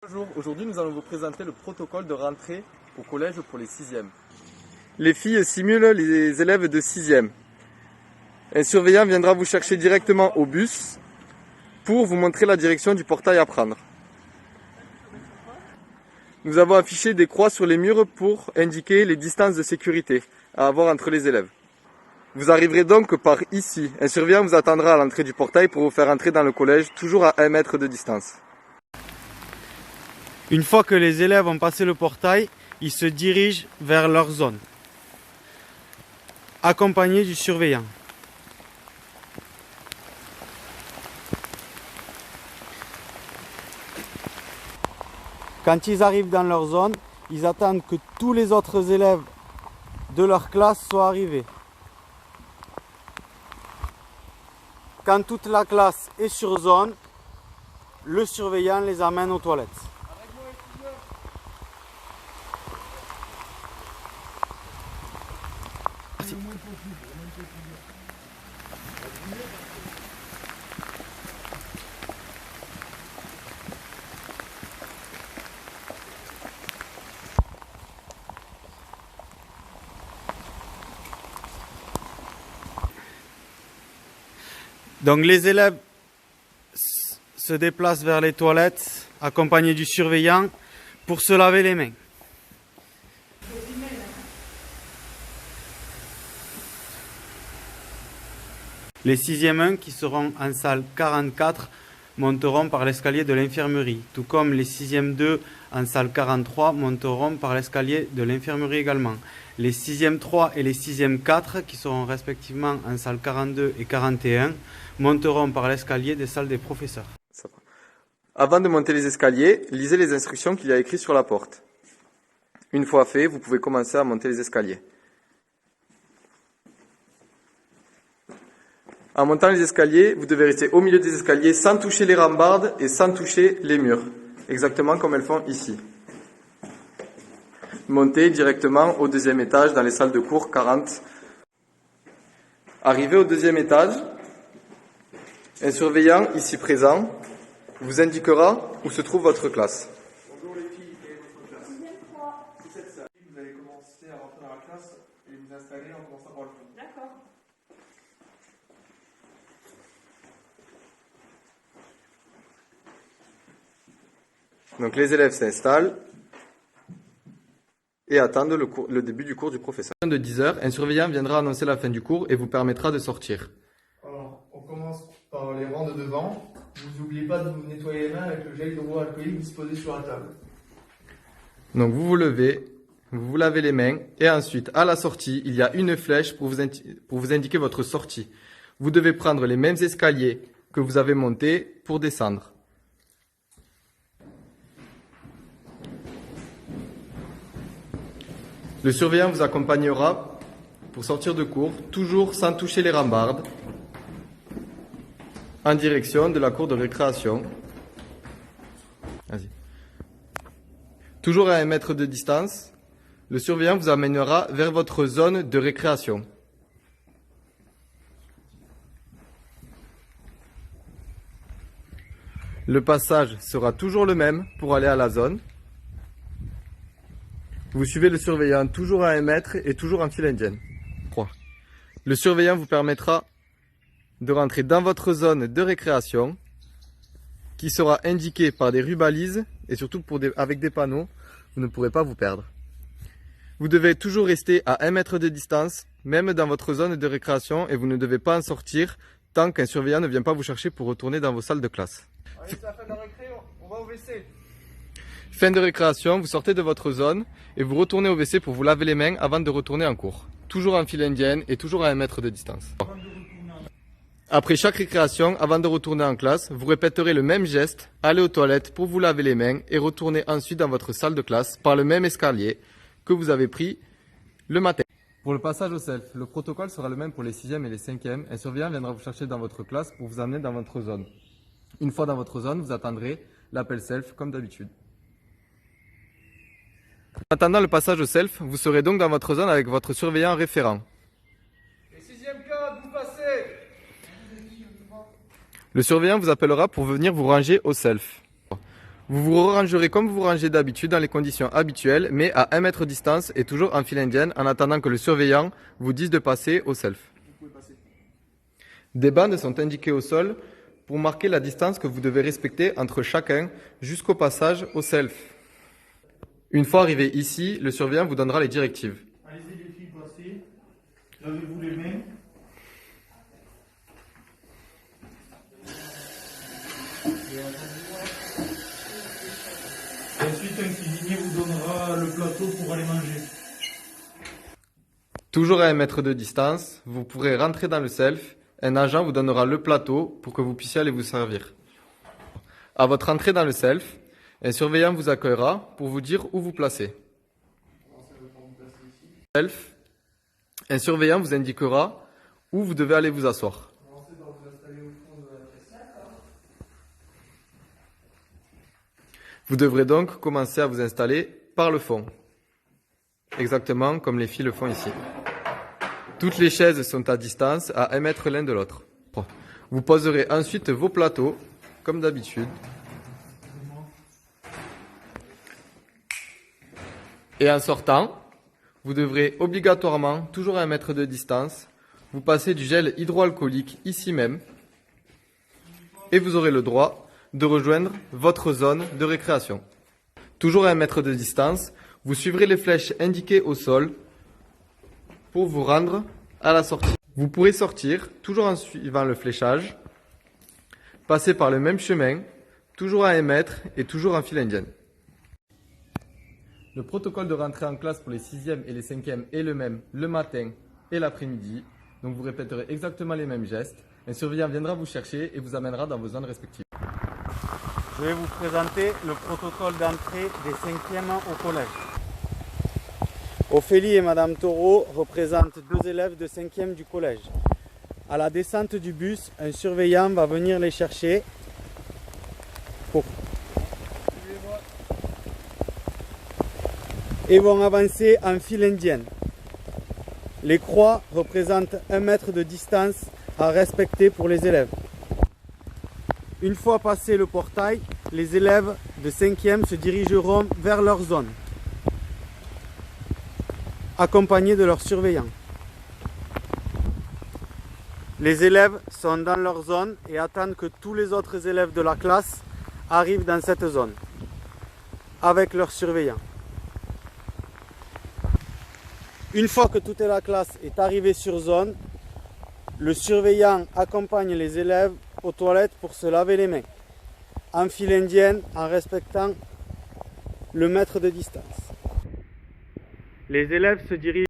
Bonjour, aujourd'hui nous allons vous présenter le protocole de rentrée au collège pour les 6e. Les filles simulent les élèves de 6e. Un surveillant viendra vous chercher directement au bus pour vous montrer la direction du portail à prendre. Nous avons affiché des croix sur les murs pour indiquer les distances de sécurité à avoir entre les élèves. Vous arriverez donc par ici. Un surveillant vous attendra à l'entrée du portail pour vous faire entrer dans le collège, toujours à 1 mètre de distance. Une fois que les élèves ont passé le portail, ils se dirigent vers leur zone, accompagnés du surveillant. Quand ils arrivent dans leur zone, ils attendent que tous les autres élèves de leur classe soient arrivés. Quand toute la classe est sur zone, le surveillant les amène aux toilettes. Donc les élèves se déplacent vers les toilettes accompagnés du surveillant pour se laver les mains. Les 6e 1 qui seront en salle 44 monteront par l'escalier de l'infirmerie, tout comme les 6e 2 en salle 43 monteront par l'escalier de l'infirmerie également. Les 6e 3 et les 6e 4 qui seront respectivement en salle 42 et 41 monteront par l'escalier des salles des professeurs. Avant de monter les escaliers, lisez les instructions qu'il y a écrites sur la porte. Une fois fait, vous pouvez commencer à monter les escaliers. En montant les escaliers, vous devez rester au milieu des escaliers sans toucher les rambardes et sans toucher les murs, exactement comme elles font ici. Montez directement au 2e étage dans les salles de cours 40. Arrivé au 2e étage, un surveillant ici présent vous indiquera où se trouve votre classe. Bonjour les filles, quelle est votre classe? 6e 3. C'est cette salle. Vous allez commencer à rentrer dans la classe et vous installer en commençant par le fond. D'accord. Donc les élèves s'installent et attendent le début du cours du professeur. De 10 heures, un surveillant viendra annoncer la fin du cours et vous permettra de sortir. Alors, on commence par les rangs de devant. Vous n'oubliez pas de vous nettoyer les mains avec le gel hydroalcoolique disposé sur la table. Donc vous vous levez, vous vous lavez les mains et ensuite à la sortie, il y a une flèche pour vous indiquer votre sortie. Vous devez prendre les mêmes escaliers que vous avez montés pour descendre. Le surveillant vous accompagnera pour sortir de cours, toujours sans toucher les rambardes, en direction de la cour de récréation. Vas-y. Toujours à 1 mètre de distance, le surveillant vous amènera vers votre zone de récréation. Le passage sera toujours le même pour aller à la zone. Vous suivez le surveillant toujours à 1 mètre et toujours en file indienne. 3. Le surveillant vous permettra de rentrer dans votre zone de récréation qui sera indiquée par des rubalises et surtout avec des panneaux. Vous ne pourrez pas vous perdre. Vous devez toujours rester à 1 mètre de distance, même dans votre zone de récréation, et vous ne devez pas en sortir tant qu'un surveillant ne vient pas vous chercher pour retourner dans vos salles de classe. Allez, c'est la fin de la récré, on va au WC. Fin de récréation, vous sortez de votre zone et vous retournez au WC pour vous laver les mains avant de retourner en cours. Toujours en file indienne et toujours à 1 mètre de distance. Après chaque récréation, avant de retourner en classe, vous répéterez le même geste, allez aux toilettes pour vous laver les mains et retourner ensuite dans votre salle de classe par le même escalier que vous avez pris le matin. Pour le passage au self, le protocole sera le même pour les 6e et les 5e. Un surveillant viendra vous chercher dans votre classe pour vous amener dans votre zone. Une fois dans votre zone, vous attendrez l'appel self comme d'habitude. En attendant le passage au self, vous serez donc dans votre zone avec votre surveillant référent. Les 6e 4, vous passez. Le surveillant vous appellera pour venir vous ranger au self. Vous vous rangerez comme vous vous rangez d'habitude dans les conditions habituelles, mais à 1 mètre de distance et toujours en file indienne en attendant que le surveillant vous dise de passer au self. Vous pouvez passer. Des bandes sont indiquées au sol pour marquer la distance que vous devez respecter entre chacun jusqu'au passage au self. Une fois arrivé ici, le surveillant vous donnera les directives. Allez-y les filles, passez. Lavez-vous les mains. Et ensuite, un cuisinier vous donnera le plateau pour aller manger. Toujours à 1 mètre de distance, vous pourrez rentrer dans le self. Un agent vous donnera le plateau pour que vous puissiez aller vous servir. À votre entrée dans le self, un surveillant vous accueillera pour vous dire où vous placer. Self, un surveillant vous indiquera où vous devez aller vous asseoir. Vous devrez donc commencer à vous installer par le fond, exactement comme les filles le font ici. Toutes les chaises sont à distance, à 1 mètre l'un de l'autre. Vous poserez ensuite vos plateaux, comme d'habitude. Et en sortant, vous devrez obligatoirement, toujours à 1 mètre de distance, vous passer du gel hydroalcoolique ici même. Et vous aurez le droit de rejoindre votre zone de récréation. Toujours à 1 mètre de distance, vous suivrez les flèches indiquées au sol pour vous rendre à la sortie. Vous pourrez sortir, toujours en suivant le fléchage, passer par le même chemin, toujours à 1 mètre et toujours en file indienne. Le protocole de rentrée en classe pour les 6e et les 5e est le même le matin et l'après-midi. Donc vous répéterez exactement les mêmes gestes. Un surveillant viendra vous chercher et vous amènera dans vos zones respectives. Je vais vous présenter le protocole d'entrée des 5e au collège. Ophélie et Madame Taureau représentent 2 élèves de 5e du collège. À la descente du bus, un surveillant va venir les chercher et vont avancer en file indienne. Les croix représentent 1 mètre de distance à respecter pour les élèves. Une fois passé le portail, les élèves de 5e se dirigeront vers leur zone, accompagnés de leurs surveillants. Les élèves sont dans leur zone et attendent que tous les autres élèves de la classe arrivent dans cette zone, avec leurs surveillants. Une fois que toute la classe est arrivée sur zone, le surveillant accompagne les élèves aux toilettes pour se laver les mains, en file indienne, en respectant le mètre de distance. Les élèves se dirigent